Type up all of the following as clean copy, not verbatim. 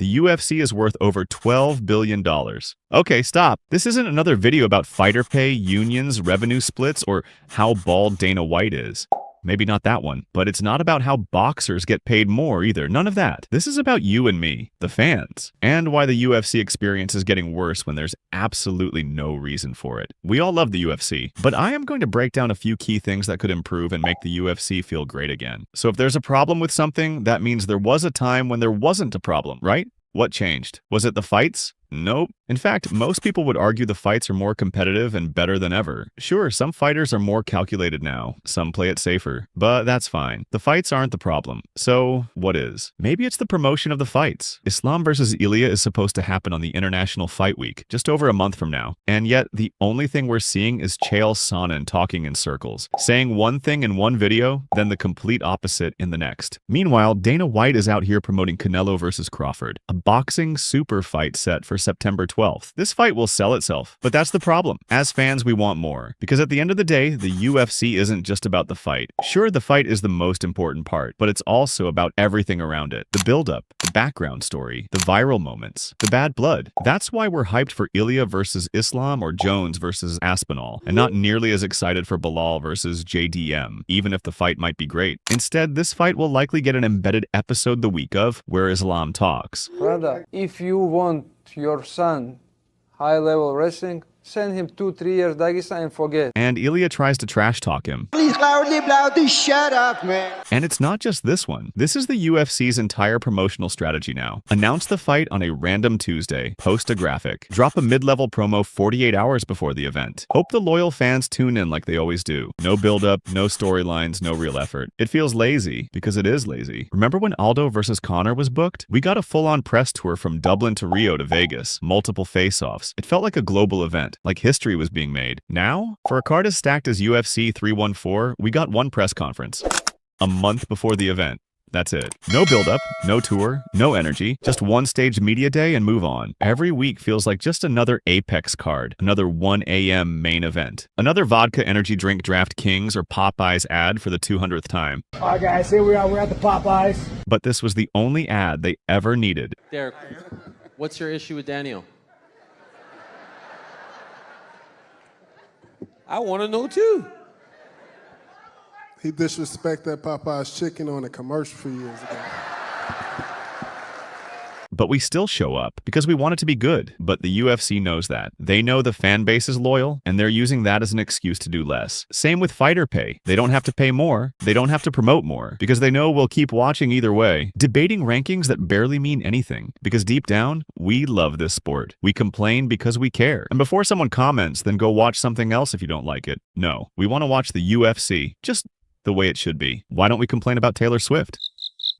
the UFC is worth over $12 billion. Okay, stop. This isn't another video about fighter pay, unions, revenue splits, or how bald Dana White is. Maybe not that one, but it's not about how boxers get paid more either. None of that. This is about you and me, the fans, and why the UFC experience is getting worse when there's absolutely no reason for it. We all love the UFC, but I am going to break down a few key things that could improve and make the UFC feel great again. So if there's a problem with something, that means there was a time when there wasn't a problem, right? What changed? Was it the fights? Nope. In fact, most people would argue the fights are more competitive and better than ever. Sure, some fighters are more calculated now, some play it safer, but that's fine. The fights aren't the problem. So, what is? Maybe it's the promotion of the fights. Islam versus Ilya is supposed to happen on the International Fight Week, just over a month from now, and yet the only thing we're seeing is Chael Sonnen talking in circles, saying one thing in one video, then the complete opposite in the next. Meanwhile, Dana White is out here promoting Canelo versus Crawford, a boxing super fight set for September 12th. This fight will sell itself, but that's the problem. As fans, we want more, because at the end of the day, the UFC isn't just about the fight. Sure, the fight is the most important part, but it's also about everything around it. The build-up, the background story, the viral moments, the bad blood. That's why we're hyped for Ilya versus Islam or Jones versus Aspinall, and not nearly as excited for Bilal versus JDM, even if the fight might be great. Instead, this fight will likely get an embedded episode the week of where Islam talks. Brother, if you want your son high-level wrestling, send him 2-3 years Dagestan and forget. And Ilya tries to trash talk him. Please, loudly, shut up, man. And it's not just this one. This is the UFC's entire promotional strategy now. Announce the fight on a random Tuesday, post a graphic, drop a mid-level promo 48 hours before the event. Hope the loyal fans tune in like they always do. No build-up, no storylines, no real effort. It feels lazy, because it is lazy. Remember when Aldo versus Conor was booked? We got a full-on press tour from Dublin to Rio to Vegas, multiple face-offs. It felt like a global event, like history was being made. Now, for a card as stacked as UFC 314, we got one press conference. A month before the event. That's it. No build-up, no tour, no energy, just one stage media day and move on. Every week feels like just another Apex card, another 1 a.m. main event, another vodka energy drink Draft Kings or Popeyes ad for the 200th time. All right, guys, here we are. We're at the Popeyes. But this was the only ad they ever needed. Derek, what's your issue with Daniel? I want to know too. He disrespected that Popeye's chicken on a commercial for years ago. But we still show up because we want it to be good. But the UFC knows that. They know the fan base is loyal, and they're using that as an excuse to do less. Same with fighter pay. They don't have to pay more. They don't have to promote more because they know we'll keep watching either way. Debating rankings that barely mean anything because deep down, we love this sport. We complain because we care. And before someone comments, then go watch something else if you don't like it. No, we want to watch the UFC just the way it should be. Why don't we complain about Taylor Swift?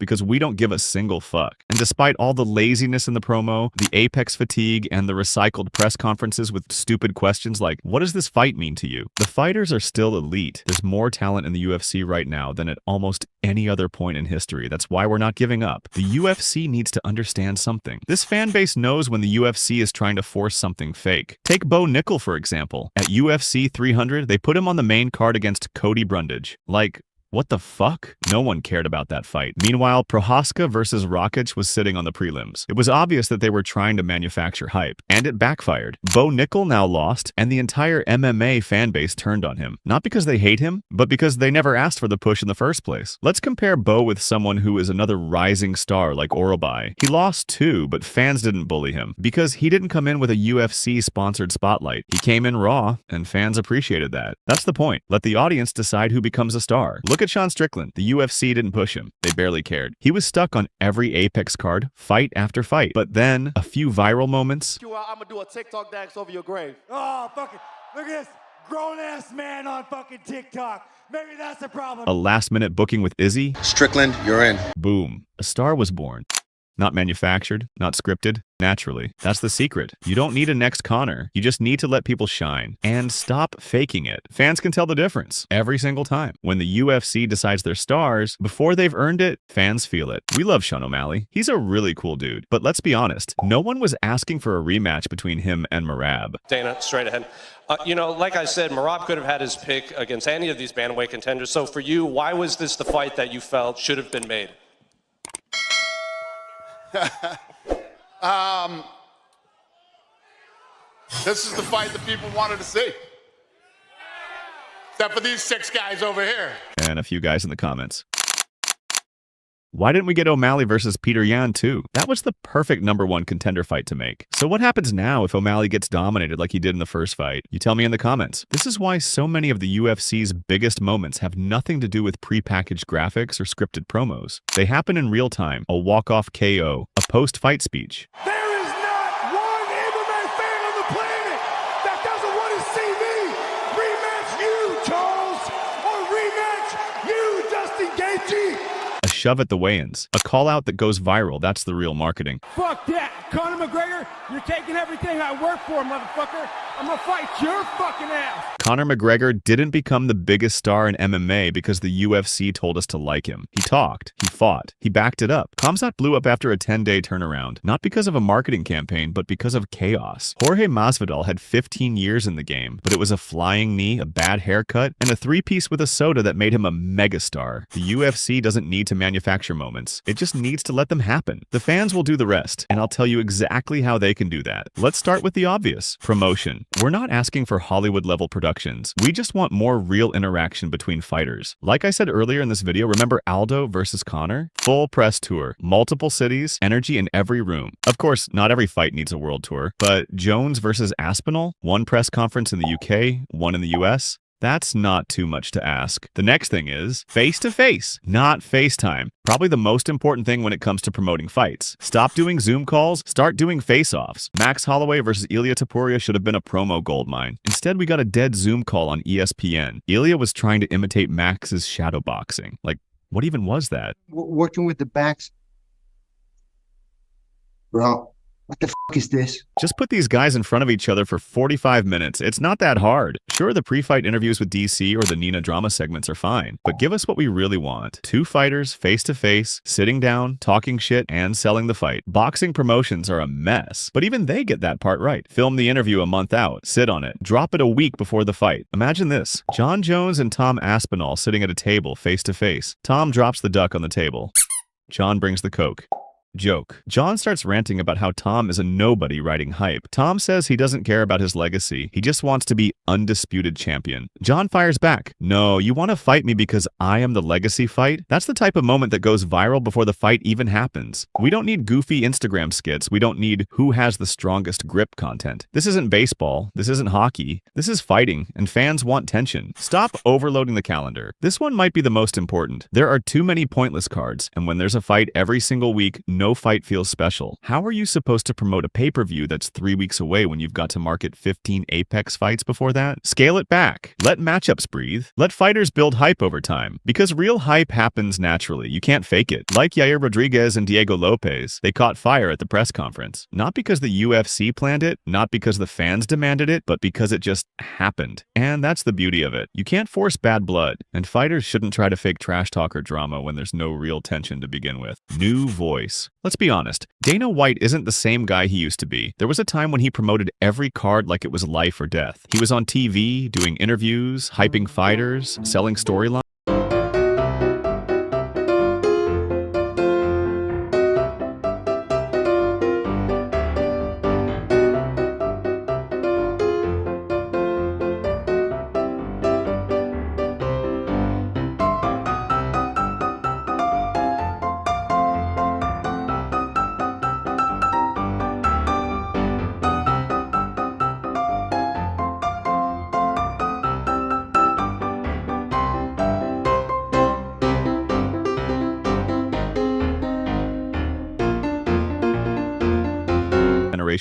Because we don't give a single fuck. And despite all the laziness in the promo, the Apex fatigue, and the recycled press conferences with stupid questions like, what does this fight mean to you? The fighters are still elite. There's more talent in the UFC right now than at almost any other point in history. That's why we're not giving up. The UFC needs to understand something. This fan base knows when the UFC is trying to force something fake. Take Bo Nickel, for example. At UFC 300, they put him on the main card against Cody Brundage. Like, what the fuck? No one cared about that fight. Meanwhile, Prohaska versus Rakic was sitting on the prelims. It was obvious that they were trying to manufacture hype, and it backfired. Bo Nickel now lost, and the entire MMA fan base turned on him. Not because they hate him, but because they never asked for the push in the first place. Let's compare Bo with someone who is another rising star like Orobai. He lost too, but fans didn't bully him, because he didn't come in with a UFC-sponsored spotlight. He came in raw, and fans appreciated that. That's the point. Let the audience decide who becomes a star. Look at Sean Strickland. The UFC didn't push him. They barely cared. He was stuck on every Apex card, fight after fight. But then, a few viral moments. I'm gonna do a TikTok dance over your grave. Oh, fucking, look at this grown-ass man on fucking TikTok. Maybe that's the problem. A last-minute booking with Izzy. Strickland, you're in. Boom. A star was born. Not manufactured, not scripted, naturally. That's the secret. You don't need a next Conor. You just need to let people shine. And stop faking it. Fans can tell the difference every single time. When the UFC decides they're stars, before they've earned it, fans feel it. We love Sean O'Malley. He's a really cool dude. But let's be honest, no one was asking for a rematch between him and Merab. Dana, straight ahead. Like I said, Merab could have had his pick against any of these bantamweight contenders. So for you, why was this the fight that you felt should have been made? This is the fight that people wanted to see. Except for these 6 guys over here. And a few guys in the comments. Why didn't we get O'Malley versus Peter Yan too? That was the perfect #1 contender fight to make. So what happens now if O'Malley gets dominated like he did in the first fight? You tell me in the comments. This is why so many of the UFC's biggest moments have nothing to do with prepackaged graphics or scripted promos. They happen in real time, a walk-off KO, a post-fight speech. There is not one MMA fan on the planet that doesn't want to see me rematch you, Charles, or rematch you, Justin Gaethje. A shove at the weigh-ins, a call-out that goes viral. That's the real marketing. Fuck that. Conor McGregor, you're taking everything I work for, motherfucker. I'm gonna fight your fucking ass. Conor McGregor didn't become the biggest star in MMA because the UFC told us to like him. He talked, he fought, he backed it up. Khamzat blew up after a 10-day turnaround, not because of a marketing campaign, but because of chaos. Jorge Masvidal had 15 years in the game, but it was a flying knee, a bad haircut, and a 3-piece with a soda that made him a megastar. The UFC doesn't need to manufacture moments. It just needs to let them happen. The fans will do the rest, and I'll tell you exactly how they can do that. Let's start with the obvious. Promotion. We're not asking for Hollywood-level productions. We just want more real interaction between fighters. Like I said earlier in this video, remember Aldo versus Conor? Full press tour, multiple cities, energy in every room. Of course, not every fight needs a world tour, but Jones versus Aspinall? One press conference in the UK, one in the US? That's not too much to ask. The next thing is face-to-face, not FaceTime. Probably the most important thing when it comes to promoting fights. Stop doing Zoom calls, start doing face-offs. Max Holloway versus Ilia Topuria should have been a promo goldmine. Instead, we got a dead Zoom call on ESPN. Ilia was trying to imitate Max's shadowboxing. Like, what even was that? Working with the backs. Bro, what the f is this? Just put these guys in front of each other for 45 minutes. It's not that hard. Sure, the pre-fight interviews with DC or the Nina drama segments are fine, but give us what we really want. 2 fighters, face-to-face, sitting down, talking shit, and selling the fight. Boxing promotions are a mess, but even they get that part right. Film the interview a month out, sit on it, drop it a week before the fight. Imagine this, John Jones and Tom Aspinall sitting at a table face-to-face. Tom drops the duck on the table. John brings the Coke. Joke. John starts ranting about how Tom is a nobody writing hype. Tom says he doesn't care about his legacy. He just wants to be undisputed champion. John fires back. No, you want to fight me because I am the legacy fight? That's the type of moment that goes viral before the fight even happens. We don't need goofy Instagram skits. We don't need who has the strongest grip content. This isn't baseball. This isn't hockey. This is fighting, and fans want tension. Stop overloading the calendar. This one might be the most important. There are too many pointless cards, and when there's a fight every single week, no fight feels special. How are you supposed to promote a pay-per-view that's 3 weeks away when you've got to market 15 Apex fights before that? Scale it back. Let matchups breathe. Let fighters build hype over time. Because real hype happens naturally. You can't fake it. Like Yair Rodriguez and Diego Lopez, they caught fire at the press conference. Not because the UFC planned it, not because the fans demanded it, but because it just happened. And that's the beauty of it. You can't force bad blood, and fighters shouldn't try to fake trash talk or drama when there's no real tension to begin with. New voice. Let's be honest, Dana White isn't the same guy he used to be. There was a time when he promoted every card like it was life or death. He was on TV, doing interviews, hyping fighters, selling storylines.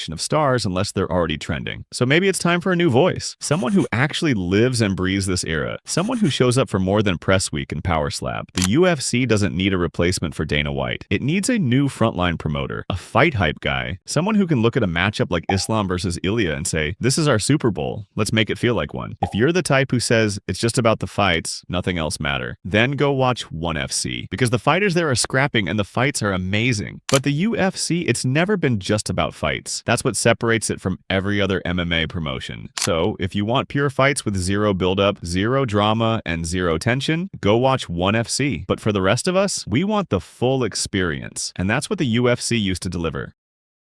Of stars unless they're already trending. So maybe it's time for a new voice. Someone who actually lives and breathes this era. Someone who shows up for more than Press Week and Power Slap. The UFC doesn't need a replacement for Dana White. It needs a new frontline promoter. A fight hype guy. Someone who can look at a matchup like Islam versus Ilia and say, this is our Super Bowl. Let's make it feel like one. If you're the type who says, it's just about the fights, nothing else matter, then go watch ONE FC. Because the fighters there are scrapping and the fights are amazing. But the UFC, it's never been just about fights. That's what separates it from every other MMA promotion. So, if you want pure fights with zero buildup, zero drama, and zero tension, go watch ONE FC. But for the rest of us, we want the full experience. And that's what the UFC used to deliver.